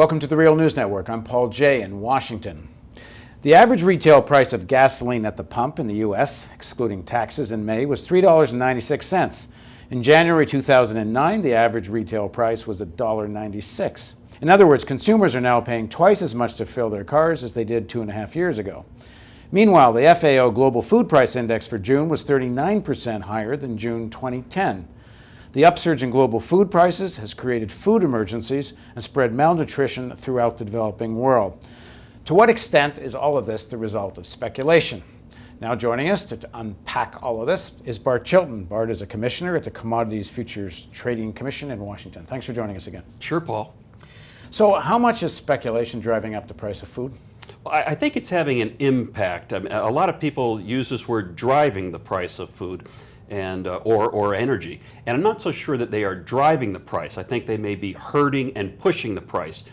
Welcome to the Real News Network. I'm Paul Jay in Washington. The average retail price of gasoline at the pump in the U.S., excluding taxes, in May was $3.96. In January 2009, the average retail price was $1.96. In other words, consumers are now paying twice as much to fill their cars as they did 2.5 years ago. Meanwhile, the FAO Global Food Price Index for June was 39% higher than June 2010. The upsurge in global food prices has created food emergencies and spread malnutrition throughout the developing world. To what extent is all of this the result of speculation? Now joining us to unpack all of this is Bart Chilton. Bart is a commissioner at the Commodities Futures Trading Commission in Washington. Thanks for joining us again. Sure, Paul. So how much is speculation driving up the price of food? Well, I think it's having an impact. I mean, a lot of people use this word driving the price of food and or energy. And I'm not so sure that they are driving the price. I think they may be hurting and pushing the price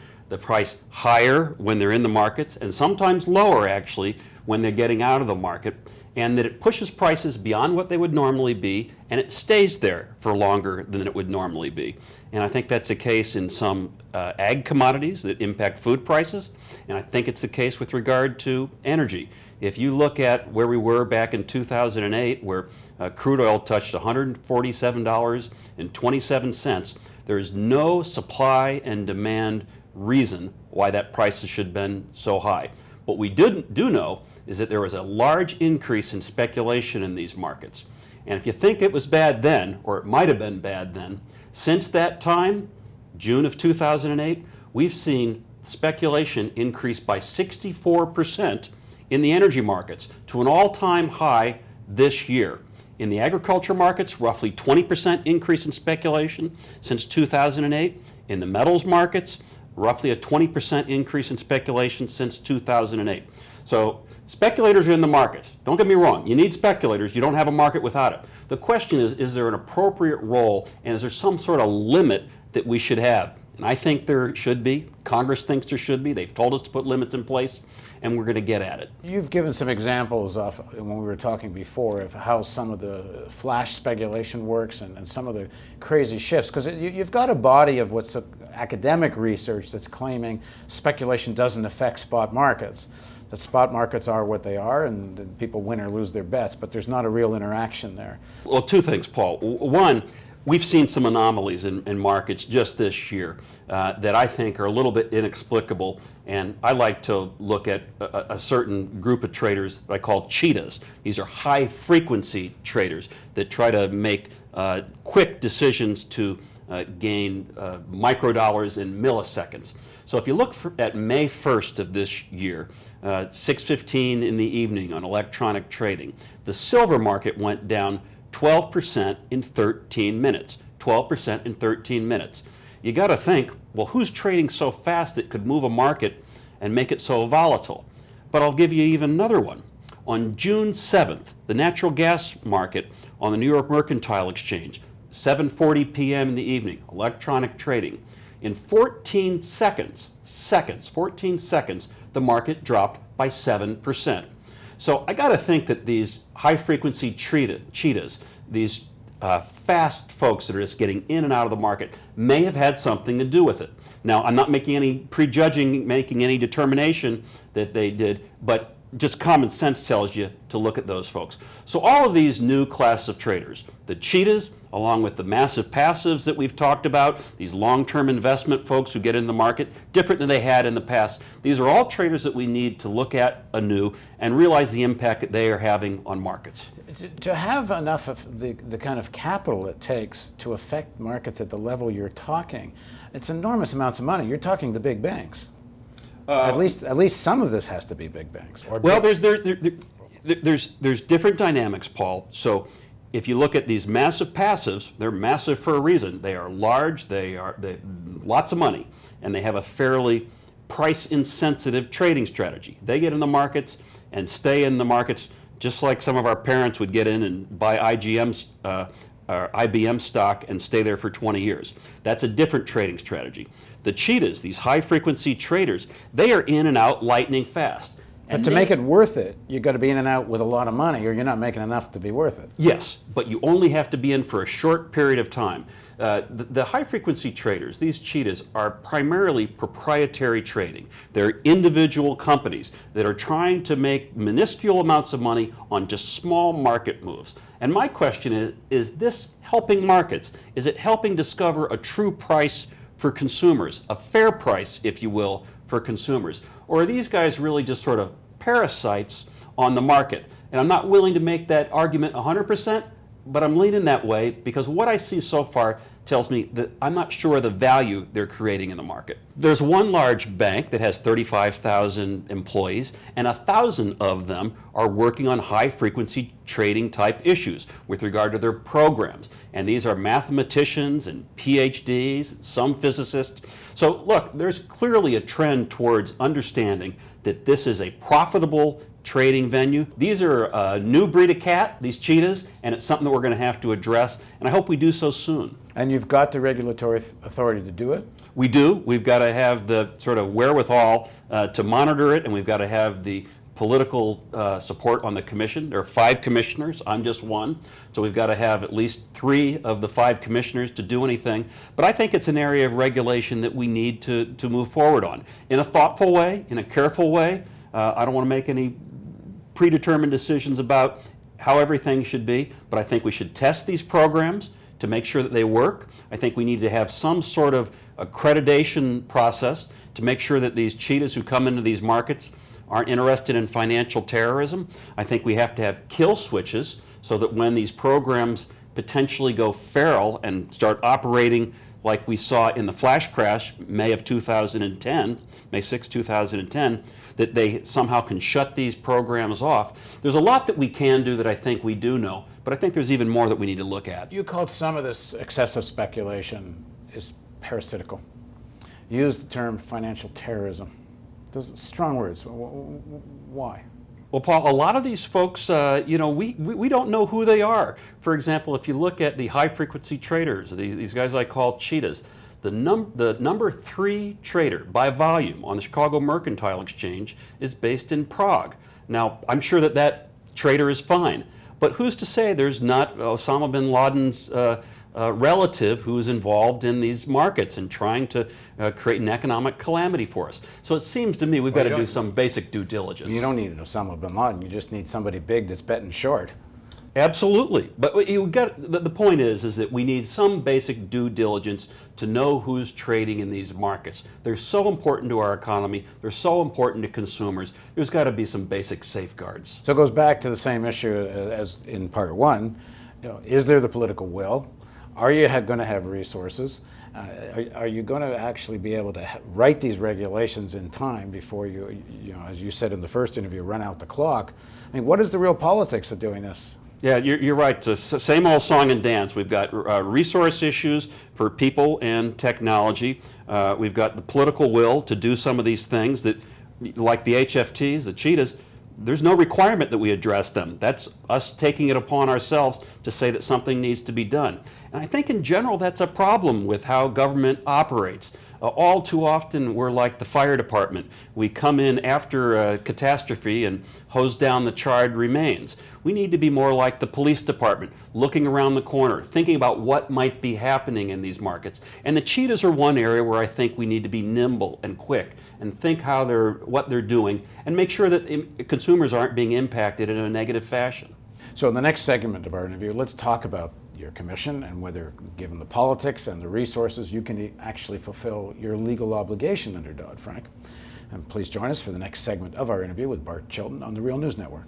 higher when they're in the markets, and sometimes lower actually when they're getting out of the market, and that it pushes prices beyond what they would normally be, and it stays there for longer than it would normally be. And I think that's the case in some ag commodities that impact food prices, and I think it's the case with regard to energy. If you look at where we were back in 2008, where crude oil touched $147.27, there is no supply and demand reason why that price should have been so high. What we do know is that there was a large increase in speculation in these markets. And if you think it was bad then, or it might have been bad then, since that time, June of 2008, we've seen speculation increase by 64% in the energy markets to an all-time high this year. In the agriculture markets, roughly 20% increase in speculation since 2008. In the metals markets, roughly a 20% increase in speculation since 2008. So speculators are in the markets. Don't get me wrong, you need speculators. You don't have a market without it. The question is there an appropriate role, and is there some sort of limit that we should have? And I think there should be. Congress thinks there should be. They've told us to put limits in place, and we're going to get at it. You've given some examples of, when we were talking before, of how some of the flash speculation works and some of the crazy shifts, because you've got a body of what's academic research that's claiming speculation doesn't affect spot markets, that spot markets are what they are and people win or lose their bets, but there's not a real interaction there. Well, two things, Paul. One, we've seen some anomalies in markets just this year that I think are a little bit inexplicable, and I like to look at a certain group of traders that I call cheetahs. These are high-frequency traders that try to make quick decisions to gain microdollars in milliseconds. So if you look at May 1st of this year, 6:15 in the evening on electronic trading, the silver market went down 12% in 13 minutes. 12% in 13 minutes. You got to think, well, who's trading so fast that could move a market and make it so volatile? But I'll give you even another one. On June 7th, the natural gas market on the New York Mercantile Exchange, 7:40 p.m. in the evening, electronic trading. In 14 seconds, the market dropped by 7%. So I got to think that these high-frequency cheetahs, these fast folks that are just getting in and out of the market, may have had something to do with it. Now, I'm not making any making any determination that they did, but just common sense tells you to look at those folks. So all of these new class of traders, the cheetahs, along with the massive passives that we've talked about, these long-term investment folks who get in the market, different than they had in the past, these are all traders that we need to look at anew and realize the impact that they are having on markets. To have enough of the kind of capital it takes to affect markets at the level you're talking, it's enormous amounts of money. You're talking the big banks. At least some of this has to be big banks. Well, there's different dynamics, Paul. So if you look at these massive passives, they're massive for a reason. They are large, they lots of money, and they have a fairly price-insensitive trading strategy. They get in the markets and stay in the markets just like some of our parents would get in and buy IBM stock and stay there for 20 years. That's a different trading strategy. The cheetahs, these high-frequency traders, they are in and out lightning fast. But to make it worth it, you've got to be in and out with a lot of money, or you're not making enough to be worth it. Yes, but you only have to be in for a short period of time. The high-frequency traders, these cheetahs, are primarily proprietary trading. They're individual companies that are trying to make minuscule amounts of money on just small market moves. And my question is this helping markets? Is it helping discover a true price for consumers, a fair price, if you will, for consumers? Or are these guys really just sort of parasites on the market? And I'm not willing to make that argument 100%, but I'm leaning that way because what I see so far tells me that I'm not sure of the value they're creating in the market. There's one large bank that has 35,000 employees, and 1,000 of them are working on high-frequency trading type issues with regard to their programs. And these are mathematicians and PhDs, some physicists. So look, there's clearly a trend towards understanding that this is a profitable trading venue. These are a new breed of cat, these cheetahs, and it's something that we're going to have to address, and I hope we do so soon. And you've got the regulatory authority to do it? We do. We've got to have the sort of wherewithal to monitor it, and we've got to have the political support on the commission. There are 5 commissioners. I'm just one. So we've got to have at least 3 of the 5 commissioners to do anything. But I think it's an area of regulation that we need to move forward on in a thoughtful way, in a careful way. I don't want to make any predetermined decisions about how everything should be, but I think we should test these programs to make sure that they work. I think we need to have some sort of accreditation process to make sure that these cheetahs who come into these markets aren't interested in financial terrorism. I think we have to have kill switches so that when these programs potentially go feral and start operating like we saw in the flash crash, May 6, 2010, that they somehow can shut these programs off. There's a lot that we can do that I think we do know, but I think there's even more that we need to look at. You called some of this excessive speculation is parasitical. You used the term financial terrorism. Those are strong words. Why? Well, Paul, a lot of these folks, we don't know who they are. For example, if you look at the high-frequency traders, these guys I call cheetahs, the number 3 trader by volume on the Chicago Mercantile Exchange is based in Prague. Now, I'm sure that trader is fine, but who's to say there's not Osama bin Laden's relative who's involved in these markets and trying to create an economic calamity for us? So it seems to me we've got to do some basic due diligence. You don't need an Osama bin Laden. You just need somebody big that's betting short. Absolutely, but the point is that we need some basic due diligence to know who's trading in these markets. They're so important to our economy. They're so important to consumers. There's got to be some basic safeguards. So it goes back to the same issue as in part 1. Is there the political will? Are you going to have resources? Are you going to actually be able to write these regulations in time before you, as you said in the first interview, run out the clock? I mean, what is the real politics of doing this? Yeah, you're right. It's the same old song and dance. We've got resource issues for people and technology. We've got the political will to do some of these things that, like the HFTs, the cheetahs, there's no requirement that we address them. That's us taking it upon ourselves to say that something needs to be done. And I think in general that's a problem with how government operates. All too often we're like the fire department. We come in after a catastrophe and hose down the charred remains. We need to be more like the police department, looking around the corner, thinking about what might be happening in these markets. And the cheetahs are one area where I think we need to be nimble and quick and think what they're doing and make sure that consumers aren't being impacted in a negative fashion. So in the next segment of our interview, let's talk about your commission and whether, given the politics and the resources, you can actually fulfill your legal obligation under Dodd-Frank. And please join us for the next segment of our interview with Bart Chilton on the Real News Network.